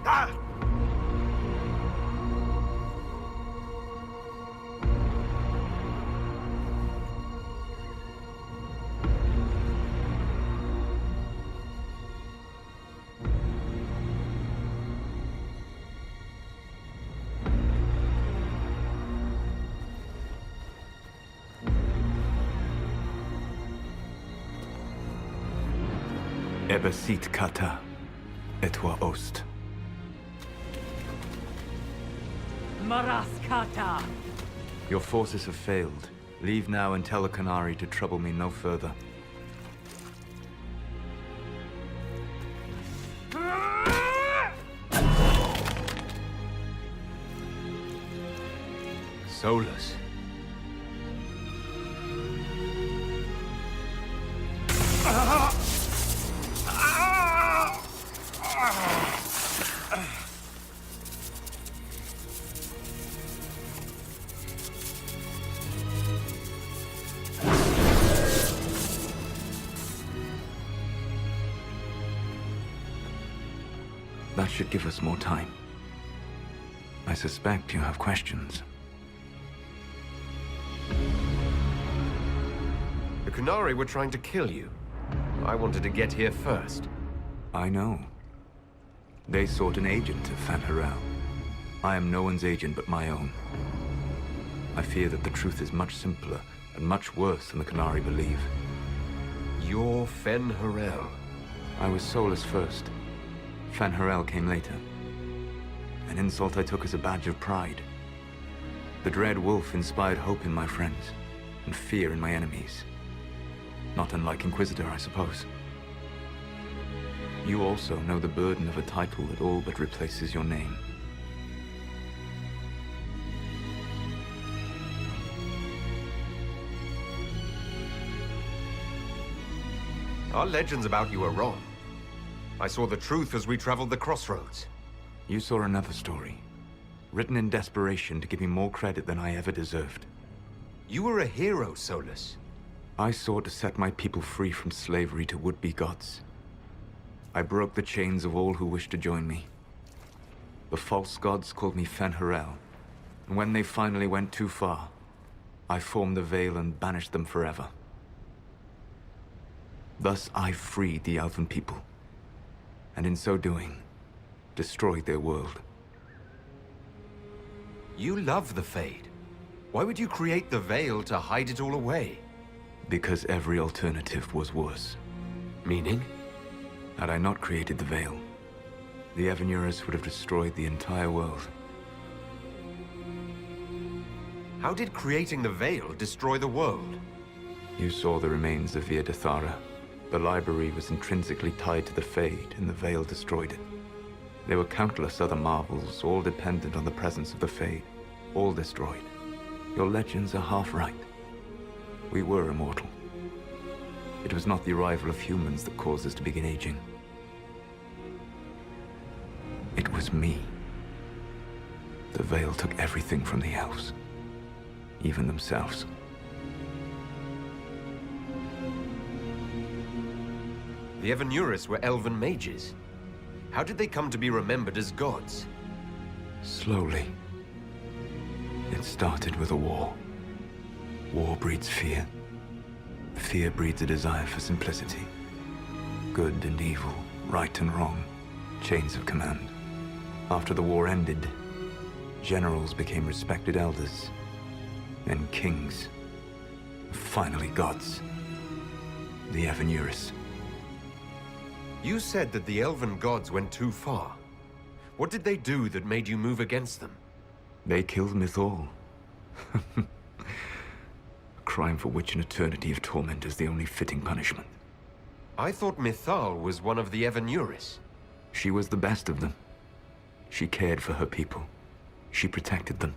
Ah! Ebesit kata, etwa ost. Maraskata! Your forces have failed. Leave now and tell the Canary to trouble me no further. Solas. That should give us more time. I suspect you have questions. The Canary were trying to kill you. I wanted to get here first. I know. They sought an agent of Fugly. I am no one's agent but my own. I fear that the truth is much simpler and much worse than the Canary believe. You're Fugly. I was Solas first. Fugly came later. An insult I took as a badge of pride. The Dread Wolf inspired hope in my friends, and fear in my enemies. Not unlike Inquisitor, I suppose. You also know the burden of a title that all but replaces your name. Our legends about you are wrong. I saw the truth as we traveled the crossroads. You saw another story, written in desperation to give me more credit than I ever deserved. You were a hero, Solas. I sought to set my people free from slavery to would-be gods. I broke the chains of all who wished to join me. The false gods called me Fugly, and when they finally went too far, I formed the Veil and banished them forever. Thus I freed the Elven people, and in so doing, destroyed their world. You love the Fade. Why would you create the Veil to hide it all away? Because every alternative was worse. Meaning? Had I not created the Veil, the Evanurus would have destroyed the entire world. How did creating the Veil destroy the world? You saw the remains of Viddasala. The library was intrinsically tied to the Fade, and the Veil destroyed it. There were countless other marvels, all dependent on the presence of the Fade, all destroyed. Your legends are half right. We were immortal. It was not the arrival of humans that caused us to begin aging. It was me. The Veil took everything from the elves, even themselves. The Evanurus were elven mages. How did they come to be remembered as gods? Slowly. It started with a war. War breeds fear. Fear breeds a desire for simplicity. Good and evil, right and wrong, chains of command. After the war ended, generals became respected elders, then kings, finally gods. The Evanurus. You said that the elven gods went too far. What did they do that made you move against them? They killed Mythal. A crime for which an eternity of torment is the only fitting punishment. I thought Mythal was one of the Evanurus. She was the best of them. She cared for her people. She protected them.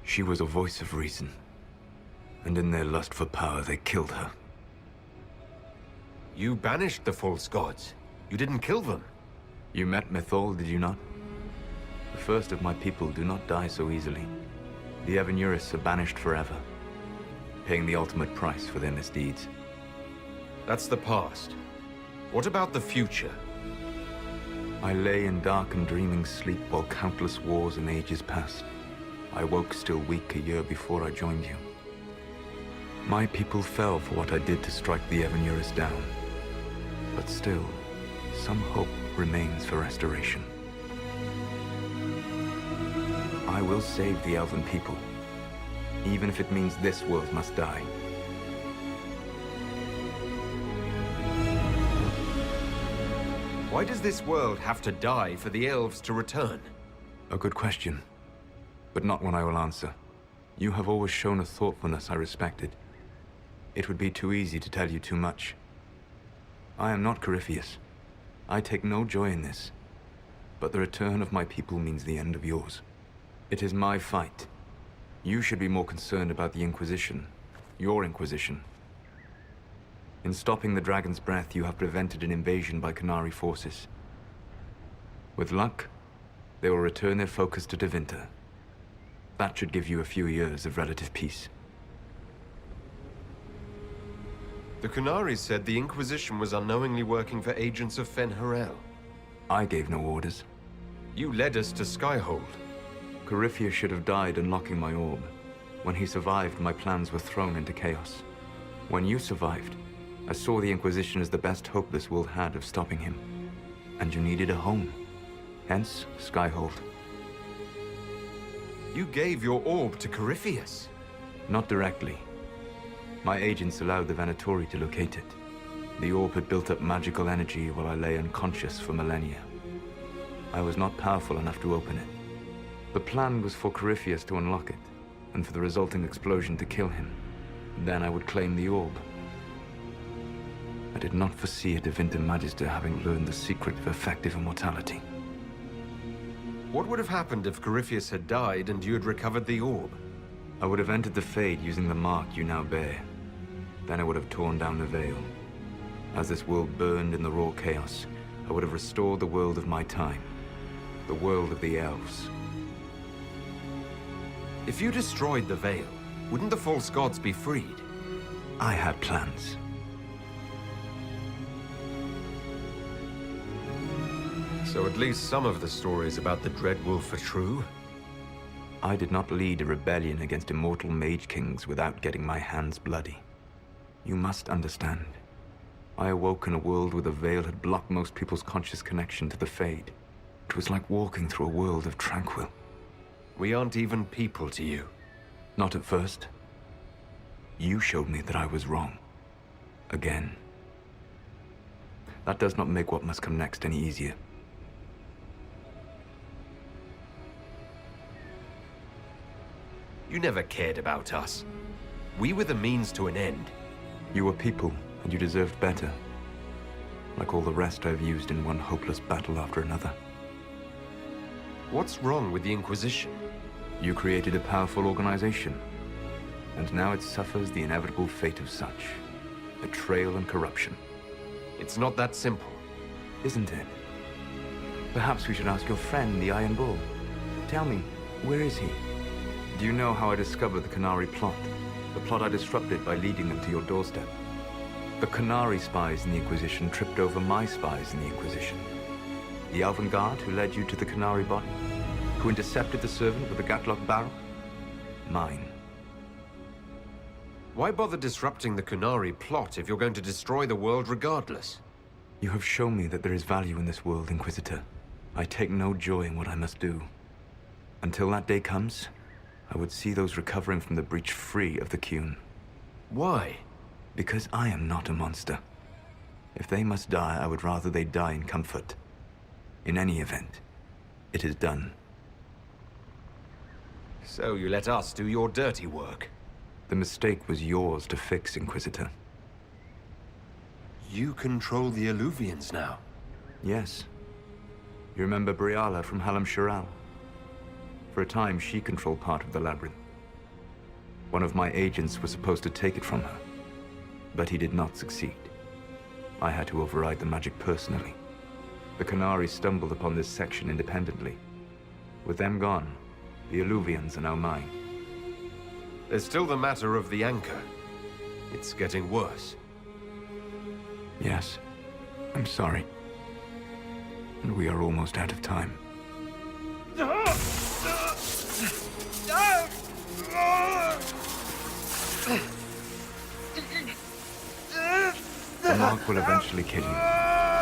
She was a voice of reason. And in their lust for power, they killed her. You banished the false gods. You didn't kill them. You met Mythal, did you not? The first of my people do not die so easily. The Evanurus are banished forever, paying the ultimate price for their misdeeds. That's the past. What about the future? I lay in dark and dreaming sleep while countless wars and ages passed. I woke still weak a year before I joined you. My people fell for what I did to strike the Evanurus down. But still, some hope remains for restoration. I will save the Elven people, even if it means this world must die. Why does this world have to die for the elves to return? A good question, but not one I will answer. You have always shown a thoughtfulness I respected. It would be too easy to tell you too much. I am not Corypheus. I take no joy in this. But the return of my people means the end of yours. It is my fight. You should be more concerned about the Inquisition. Your Inquisition. In stopping the Dragon's Breath, you have prevented an invasion by Qunari forces. With luck, they will return their focus to Tevinter. That should give you a few years of relative peace. The Qunari said the Inquisition was unknowingly working for agents of Fen-Harel. I gave no orders. You led us to Skyhold. Corypheus should have died unlocking my orb. When he survived, my plans were thrown into chaos. When you survived, I saw the Inquisition as the best hope this world had of stopping him. And you needed a home. Hence, Skyhold. You gave your orb to Corypheus. Not directly. My agents allowed the Venatori to locate it. The orb had built up magical energy while I lay unconscious for millennia. I was not powerful enough to open it. The plan was for Corypheus to unlock it, and for the resulting explosion to kill him. Then I would claim the orb. I did not foresee a Tevinter Magister having learned the secret of effective immortality. What would have happened if Corypheus had died and you had recovered the orb? I would have entered the Fade using the mark you now bear. Then I would have torn down the veil. As this world burned in the raw chaos, I would have restored the world of my time. The world of the elves. If you destroyed the veil, wouldn't the false gods be freed? I had plans. So at least some of the stories about the Dread Wolf are true? I did not lead a rebellion against immortal mage kings without getting my hands bloody. You must understand. I awoke in a world where the veil had blocked most people's conscious connection to the Fade. It was like walking through a world of tranquil. We aren't even people to you. Not at first. You showed me that I was wrong. Again. That does not make what must come next any easier. You never cared about us. We were the means to an end. You were people, and you deserved better. Like all the rest I've used in one hopeless battle after another. What's wrong with the Inquisition? You created a powerful organization, and now it suffers the inevitable fate of such. Betrayal and corruption. It's not that simple. Isn't it? Perhaps we should ask your friend, the Iron Bull. Tell me, where is he? Do you know how I discovered the Qunari plot? The plot I disrupted by leading them to your doorstep. The Qunari spies in the Inquisition tripped over my spies in the Inquisition. The Elven Guard who led you to the Qunari body? Who intercepted the servant with the gatlock barrel? Mine. Why bother disrupting the Qunari plot if you're going to destroy the world regardless? You have shown me that there is value in this world, Inquisitor. I take no joy in what I must do. Until that day comes, I would see those recovering from the breach free of the Qun. Why? Because I am not a monster. If they must die, I would rather they die in comfort. In any event, it is done. So you let us do your dirty work? The mistake was yours to fix, Inquisitor. You control the Eluvians now? Yes. You remember Briala from Halam Shiral? For a time, she controlled part of the labyrinth. One of my agents was supposed to take it from her, but he did not succeed. I had to override the magic personally. The Qunari stumbled upon this section independently. With them gone, the Eluvians are now mine. There's still the matter of the anchor. It's getting worse. Yes. I'm sorry. And we are almost out of time. The mark will eventually kill you.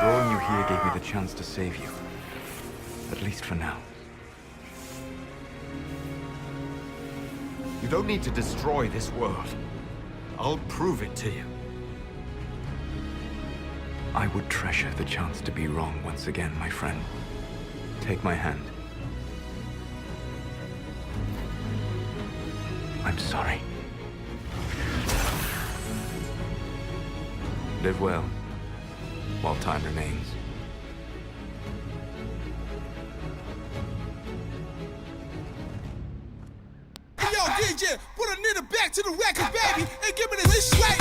Drawing you here gave me the chance to save you. At least for now. You don't need to destroy this world. I'll prove it to you. I would treasure the chance to be wrong once again, my friend. Take my hand. I'm sorry. Live well, while time remains. Yo, DJ, put a nigga back to the record, baby, and give me this swag.